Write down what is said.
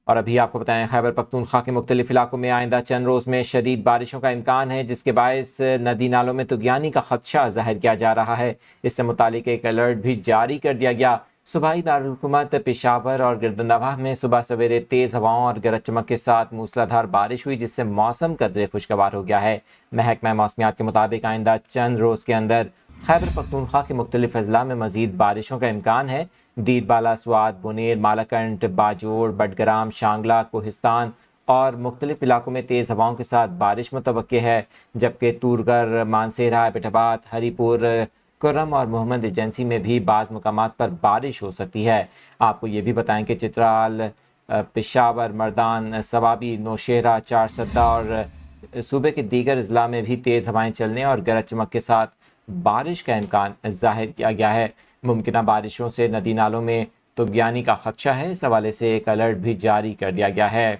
اور ابھی آپ کو بتائیں خیبر پختونخوا کے مختلف علاقوں میں آئندہ چند روز میں شدید بارشوں کا امکان ہے، جس کے باعث ندی نالوں میں طغیانی کا خدشہ ظاہر کیا جا رہا ہے۔ اس سے متعلق ایک الرٹ بھی جاری کر دیا گیا۔ صوبائی دارالحکومت پشاور اور گردن میں صبح سویرے تیز ہواؤں اور گرج چمک کے ساتھ موسلادھار بارش ہوئی، جس سے موسم قدرے خوشگوار ہو گیا ہے۔ محکمہ موسمیات کے مطابق آئندہ چند روز کے اندر خیبر پختونخوا کے مختلف اضلاع میں مزید بارشوں کا امکان ہے۔ دید بالا، سوات، بونیر، مالاکنڈ، باجوڑ، بٹگرام، شانگلہ، کوہستان اور مختلف علاقوں میں تیز ہواؤں کے ساتھ بارش متوقع ہے، جبکہ تورگھر، مانسہرہ، ایبٹ آباد، ہری پور، کرم اور محمد ایجنسی میں بھی بعض مقامات پر بارش ہو سکتی ہے۔ آپ کو یہ بھی بتائیں کہ چترال، پشاور، مردان، سوابی، نوشہرہ، چارسدہ اور صوبے کے دیگر اضلاع میں بھی تیز ہوائیں چلنے اور گرج چمک کے ساتھ بارش کا امکان ظاہر کیا گیا ہے۔ ممکنہ بارشوں سے ندی نالوں میں طغیانی کا خدشہ ہے، اس حوالے سے ایک الرٹ بھی جاری کر دیا گیا ہے۔